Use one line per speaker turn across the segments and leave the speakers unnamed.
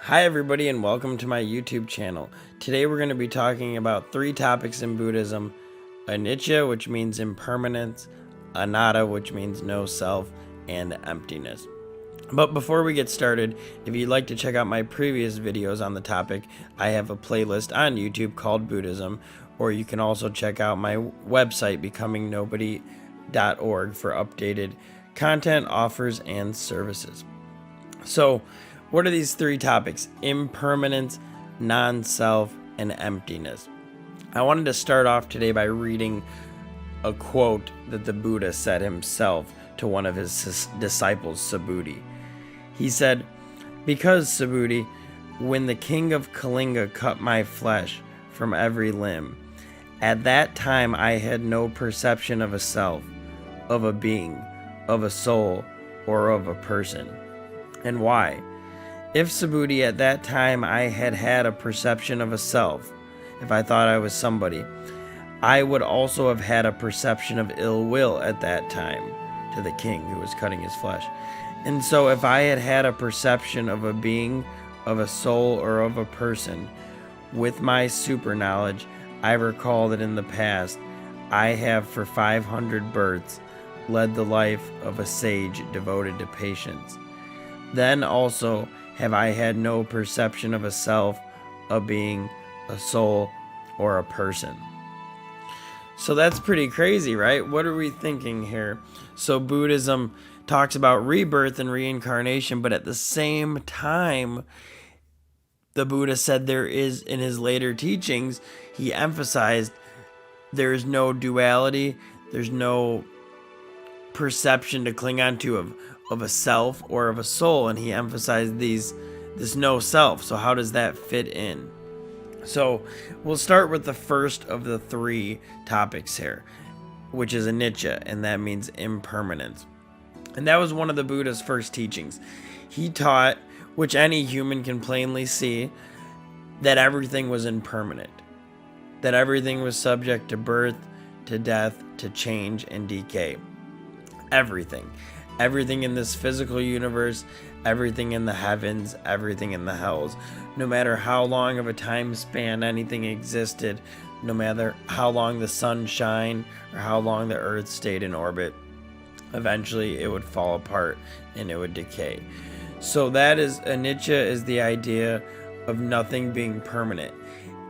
Hi everybody and welcome to my YouTube channel. Today we're going to be talking about 3 topics in Buddhism: Anicca, which means impermanence, Anatta, which means no self, and emptiness. But before we get started, if you'd like to check out my previous videos on the topic, I have a playlist on YouTube called Buddhism, or you can also check out my website becomingnobody.org for updated content, offers, and services. So, what are these 3 topics? Impermanence, non-self, and emptiness. I wanted to start off today by reading a quote that the Buddha said himself to one of his disciples, Subhuti. He said, "Because, Subhuti, when the king of Kalinga cut my flesh from every limb, at that time I had no perception of a self, of a being, of a soul, or of a person. And why? If, Subhuti, at that time I had had a perception of a self, if I thought I was somebody, I would also have had a perception of ill will at that time," to the king who was cutting his flesh. "And so if I had had a perception of a being, of a soul, or of a person, with my super knowledge, I recall that in the past I have for 500 births led the life of a sage devoted to patience. Then also have I had no perception of a self, a being, a soul, or a person." So that's pretty crazy, right? What are we thinking here? So Buddhism talks about rebirth and reincarnation, but at the same time, the Buddha said there is, in his later teachings, he emphasized there is no duality, there's no perception to cling on to of a self or of a soul, and he emphasized this no self. So how does that fit in? So we'll start with the first of the 3 topics here, which is anicca, and that means impermanence. And that was one of the Buddha's first teachings. He taught, which any human can plainly see, that everything was impermanent, that everything was subject to birth, to death, to change and decay. Everything in this physical universe, everything in the heavens, everything in the hells. No matter how long of a time span anything existed, no matter how long the sun shined or how long the earth stayed in orbit, eventually it would fall apart and it would decay. So that is, anicca is the idea of nothing being permanent.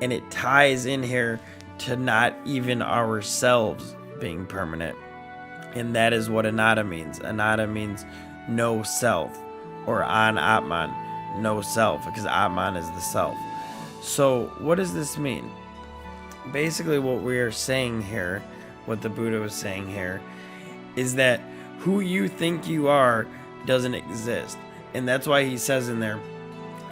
And it ties in here to not even ourselves being permanent. And that is what anatta means. Anatta means no self, or an atman, no self, because atman is the self. So what does this mean? Basically what we are saying here, what the Buddha was saying here, is that who you think you are doesn't exist. And that's why he says in there,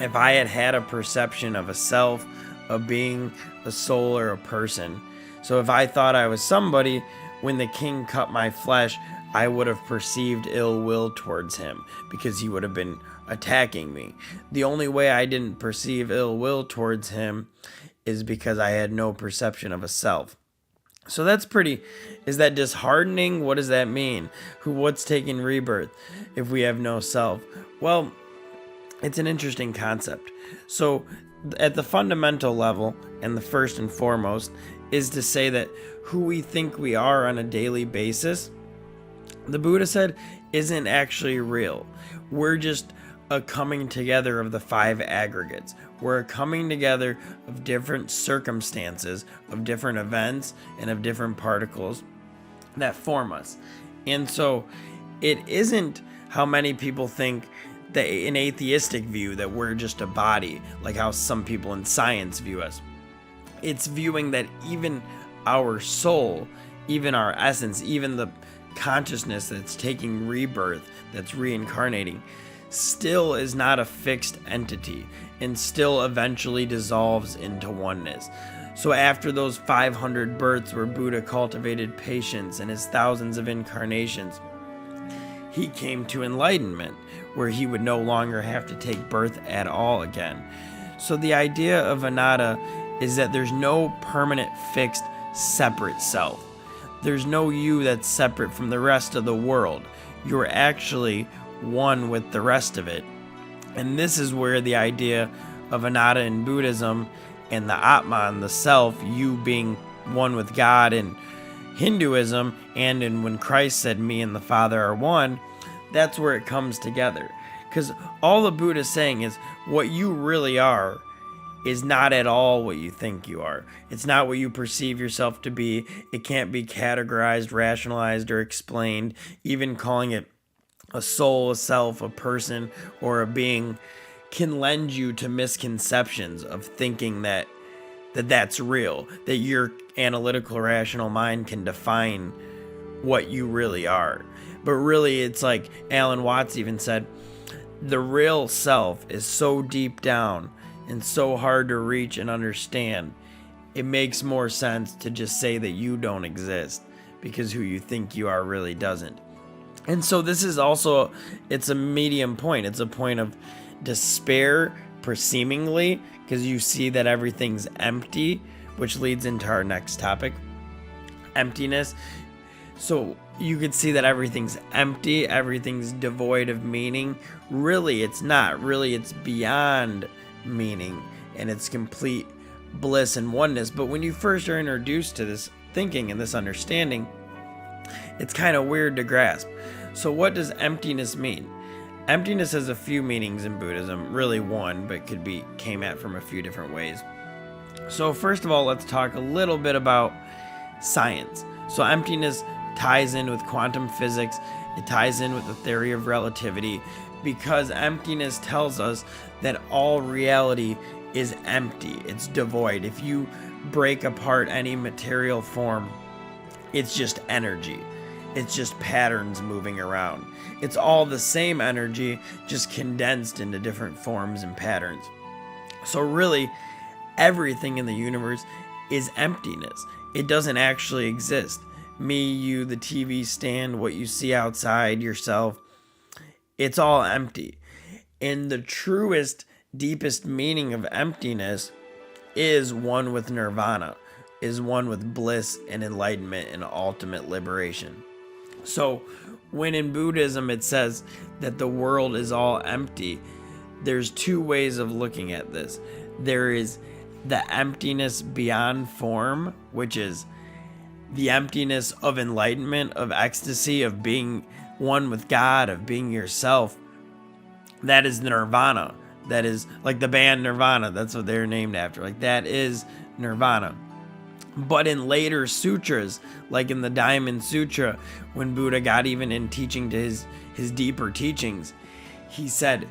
if I had had a perception of a self, a being, a soul, or a person. So if I thought I was somebody, when the king cut my flesh, I would have perceived ill will towards him because he would have been attacking me. The only way I didn't perceive ill will towards him is because I had no perception of a self. So that's pretty, is that disheartening? What does that mean? What's taking rebirth if we have no self? Well, it's an interesting concept. So at the fundamental level, and the first and foremost, is to say that who we think we are on a daily basis, the Buddha said, isn't actually real. We're just a coming together of the 5 aggregates. We're a coming together of different circumstances, of different events, and of different particles that form us. And so it isn't how many people think, that an atheistic view, that we're just a body, like how some people in science view us. It's viewing that even our soul, even our essence, even the consciousness that's taking rebirth, that's reincarnating, still is not a fixed entity and still eventually dissolves into oneness. So after those 500 births where Buddha cultivated patience and his thousands of incarnations, he came to enlightenment, where he would no longer have to take birth at all again. So the idea of anatta is that there's no permanent, fixed, separate self. There's no you that's separate from the rest of the world. You're actually one with the rest of it. And this is where the idea of Annata in Buddhism and the Atman, the self, you being one with God in Hinduism, and in when Christ said, me and the Father are one, that's where it comes together. Because all the Buddha is saying is what you really are is not at all what you think you are. It's not what you perceive yourself to be. It can't be categorized, rationalized, or explained. Even calling it a soul, a self, a person, or a being can lend you to misconceptions of thinking that's real, that your analytical, rational mind can define what you really are. But really, it's like Alan Watts even said, the real self is so deep down and so hard to reach and understand, it makes more sense to just say that you don't exist, because who you think you are really doesn't. And so this is also, it's a medium point. It's a point of despair, seemingly, because you see that everything's empty, which leads into our next topic, emptiness. So you could see that everything's empty, everything's devoid of meaning. Really, it's not. Really, it's beyond meaning, and it's complete bliss and oneness. But when you first are introduced to this thinking and this understanding, it's kind of weird to grasp. So what does emptiness mean? Emptiness has a few meanings in Buddhism, really one, but came at from a few different ways. So first of all, let's talk a little bit about science. So emptiness ties in with quantum physics. It ties in with the theory of relativity, because emptiness tells us that all reality is empty. It's devoid. If you break apart any material form, it's just energy. It's just patterns moving around. It's all the same energy, just condensed into different forms and patterns. So really, everything in the universe is emptiness. It doesn't actually exist. Me, you, the TV stand, what you see outside, yourself, it's all empty. And the truest, deepest meaning of emptiness is one with nirvana, is one with bliss and enlightenment and ultimate liberation. So when in Buddhism it says that the world is all empty, there's two ways of looking at this. There is the emptiness beyond form, which is the emptiness of enlightenment, of ecstasy, of being one with God, of being yourself. That is nirvana. That is like the band Nirvana. That's what they're named after. Like that is nirvana. But in later sutras, like in the Diamond Sutra, when Buddha got even in teaching to his deeper teachings, he said,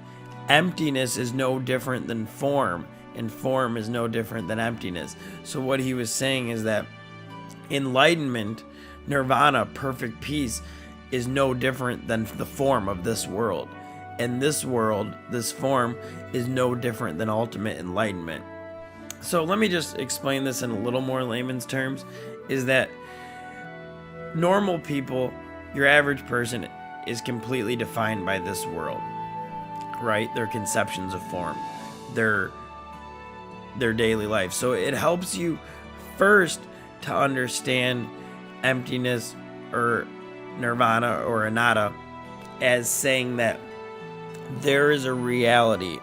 emptiness is no different than form, and form is no different than emptiness. So what he was saying is that enlightenment, nirvana, perfect peace, is no different than the form of this world. And this world, this form, is no different than ultimate enlightenment. So let me just explain this in a little more layman's terms, is that normal people, your average person, is completely defined by this world, right? Their conceptions of form, their daily life. So it helps you first to understand emptiness or nirvana or anatta as saying that there is a reality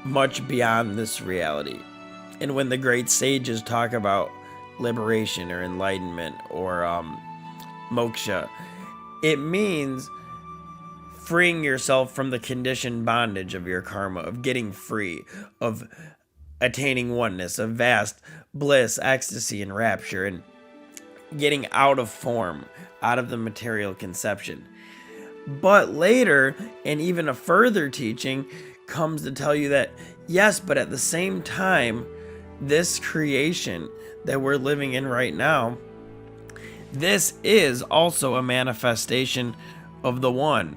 much beyond this reality. And when the great sages talk about liberation or enlightenment or moksha, it means freeing yourself from the conditioned bondage of your karma, of getting free, of attaining oneness, of vast bliss, ecstasy, and rapture, and getting out of form, out of the material conception. But later, and even a further teaching, comes to tell you that, yes, but at the same time, this creation that we're living in right now, this is also a manifestation of the One.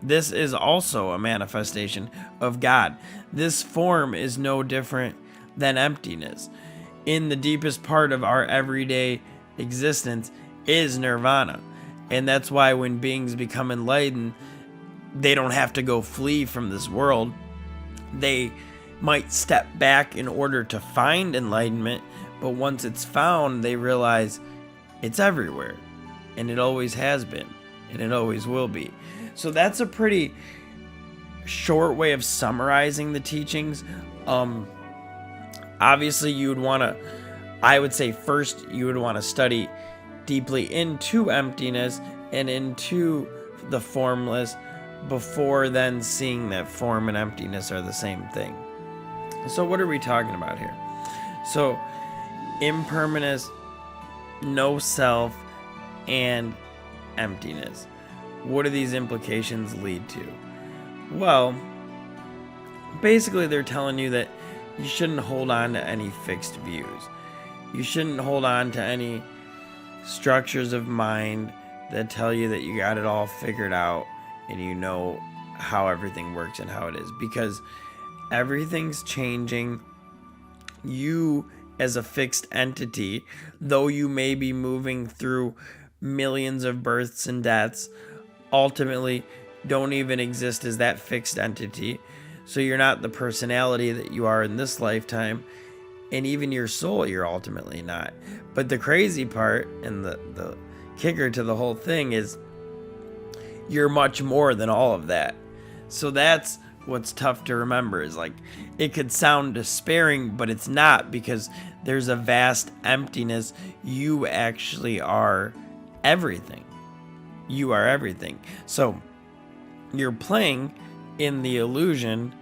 This is also a manifestation of God. This form is no different than emptiness. In the deepest part of our everyday existence is nirvana. And that's why when beings become enlightened, they don't have to go flee from this world. They might step back in order to find enlightenment, but once it's found, they realize it's everywhere, and it always has been, and it always will be. So that's a pretty short way of summarizing the teachings, obviously I would say first you would want to study deeply into emptiness and into the formless before then seeing that form and emptiness are the same thing. So what are we talking about here? So impermanence, no self, and emptiness. What do these implications lead to? Well, basically they're telling you that you shouldn't hold on to any fixed views. You shouldn't hold on to any structures of mind that tell you that you got it all figured out and you know how everything works and how it is, because everything's changing. You as a fixed entity, though you may be moving through millions of births and deaths, ultimately don't even exist as that fixed entity. So you're not the personality that you are in this lifetime, and even your soul you're ultimately not. But the crazy part and the kicker to the whole thing is you're much more than all of that. So that's what's tough to remember, is like, it could sound despairing, but it's not, because there's a vast emptiness. You actually are everything. You are everything. So you're playing in the illusion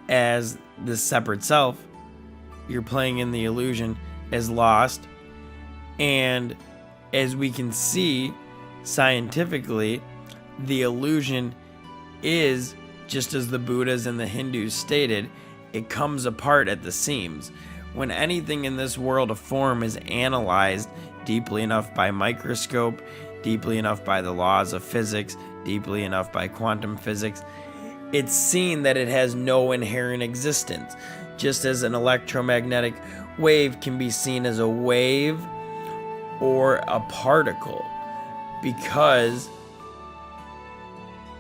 as the separate self. You're playing in the illusion as lost. And as we can see scientifically, the illusion is, just as the Buddhas and the Hindus stated, it comes apart at the seams. When anything in this world of form is analyzed deeply enough by microscope, deeply enough by the laws of physics, deeply enough by quantum physics, it's seen that it has no inherent existence. Just as an electromagnetic wave can be seen as a wave or a particle, because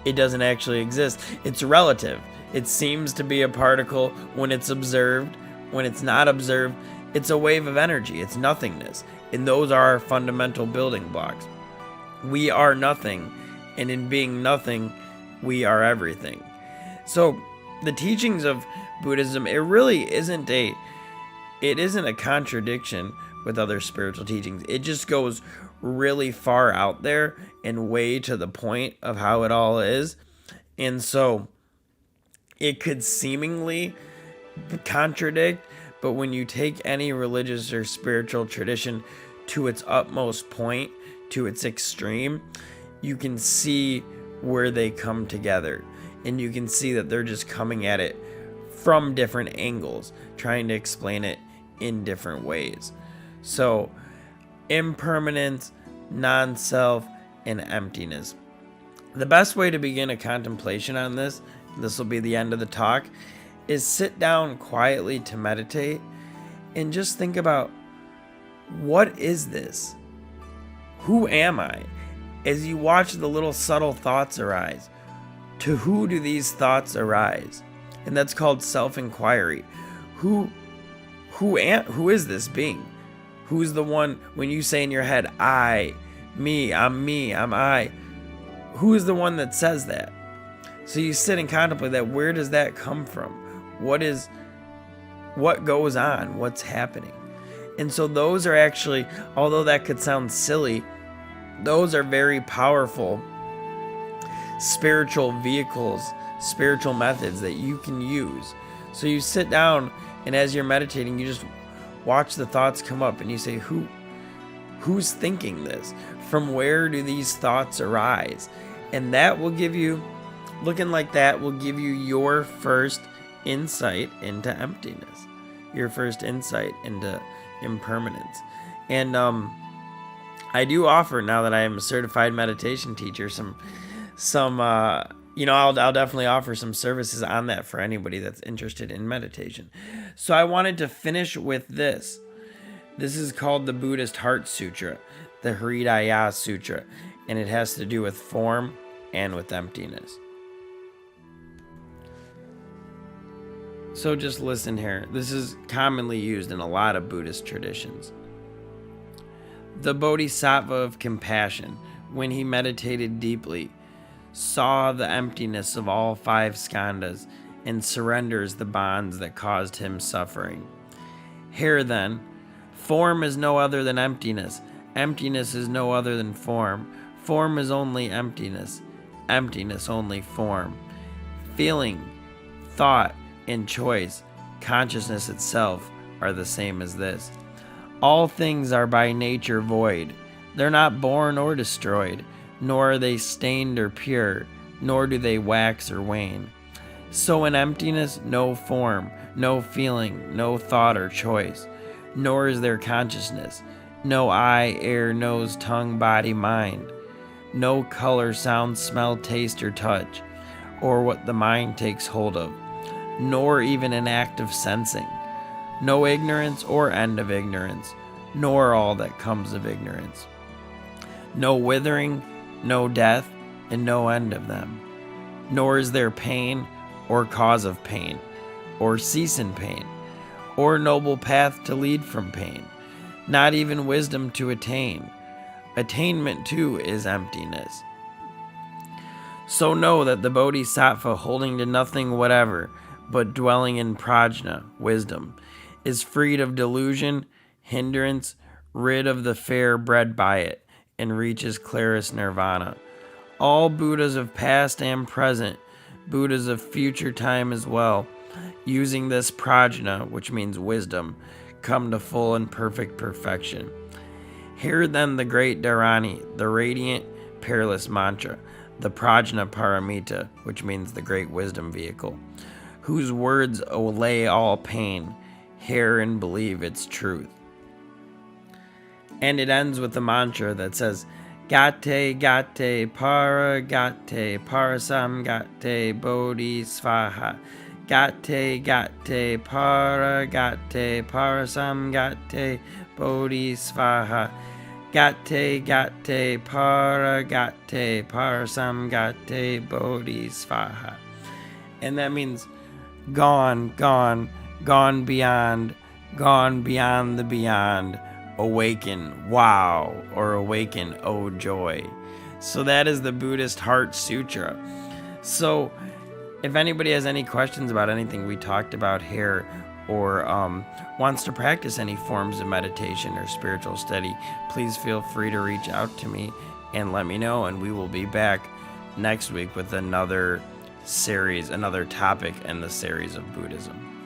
it doesn't actually exist. It's relative. It seems to be a particle when it's observed. When it's not observed, it's a wave of energy. It's nothingness. And those are our fundamental building blocks. We are nothing, and in being nothing, we are everything. So the teachings of Buddhism, it really isn't a contradiction with other spiritual teachings. It just goes really far out there and way to the point of how it all is. And so it could seemingly contradict, but when you take any religious or spiritual tradition to its utmost point, to its extreme, you can see where they come together. And you can see that they're just coming at it from different angles, trying to explain it in different ways. So, impermanence, non-self, and emptiness. The best way to begin a contemplation on this will be the end of the talk, is sit down quietly to meditate and just think about, what is this? Who am I? As you watch the little subtle thoughts arise, to who do these thoughts arise? And that's called self-inquiry. Who is this being? Who's the one, when you say in your head, I'm me, I'm I? Who is the one that says that? So you sit and contemplate that. Where does that come from? What goes on? What's happening? And so those are actually, although that could sound silly, those are very powerful spiritual vehicles, spiritual methods that you can use. So you sit down, and as you're meditating, you just watch the thoughts come up, and you say, who's thinking this? From where do these thoughts arise? And that will give you, looking like that will give you your first insight into emptiness, your first insight into impermanence. And I do offer, now that I am a certified meditation teacher, some I'll definitely offer some services on that for anybody that's interested in meditation. So I wanted to finish with this. This is called the Buddhist Heart Sutra, the Haridaya Sutra, and it has to do with form and with emptiness. So just listen here. This is commonly used in a lot of Buddhist traditions. The Bodhisattva of compassion, when he meditated deeply, saw the emptiness of all 5 skandhas, and surrenders the bonds that caused him suffering. Here then, form is no other than emptiness. Emptiness is no other than form. Form is only emptiness. Emptiness only form. Feeling, thought, and choice, consciousness itself, are the same as this. All things are by nature void. They're not born or destroyed, nor are they stained or pure, nor do they wax or wane. So in emptiness, no form, no feeling, no thought or choice, nor is there consciousness, no eye, ear, nose, tongue, body, mind, no color, sound, smell, taste, or touch, or what the mind takes hold of, nor even an act of sensing, no ignorance or end of ignorance, nor all that comes of ignorance, no withering, no death, and no end of them, nor is there pain, or cause of pain, or cease in pain, or noble path to lead from pain, not even wisdom to attain. Attainment too is emptiness. So know that the Bodhisattva, holding to nothing whatever, but dwelling in prajna, wisdom, is freed of delusion, hindrance, rid of the fear bred by it, and reaches clearest nirvana. All Buddhas of past and present, Buddhas of future time as well, using this prajna, which means wisdom, come to full and perfect perfection. Hear then the great Dharani, the radiant, peerless mantra, the prajna paramita, which means the great wisdom vehicle, whose words allay all pain. Hear and believe its truth. And it ends with the mantra that says, Gate, gate, para, gate, parasam, gate, bodhi, svaha. Gate, gate, para, gate, parasam, gate, bodhi, svaha. Gate, gate, para, gate, parasam, gate, bodhi, svaha. And that means gone, gone, gone beyond the beyond. Awaken, wow, or awaken, oh joy. So that is the Buddhist Heart Sutra. So if anybody has any questions about anything we talked about here, or wants to practice any forms of meditation or spiritual study, please feel free to reach out to me and let me know, and we will be back next week with another series, another topic in the series of Buddhism.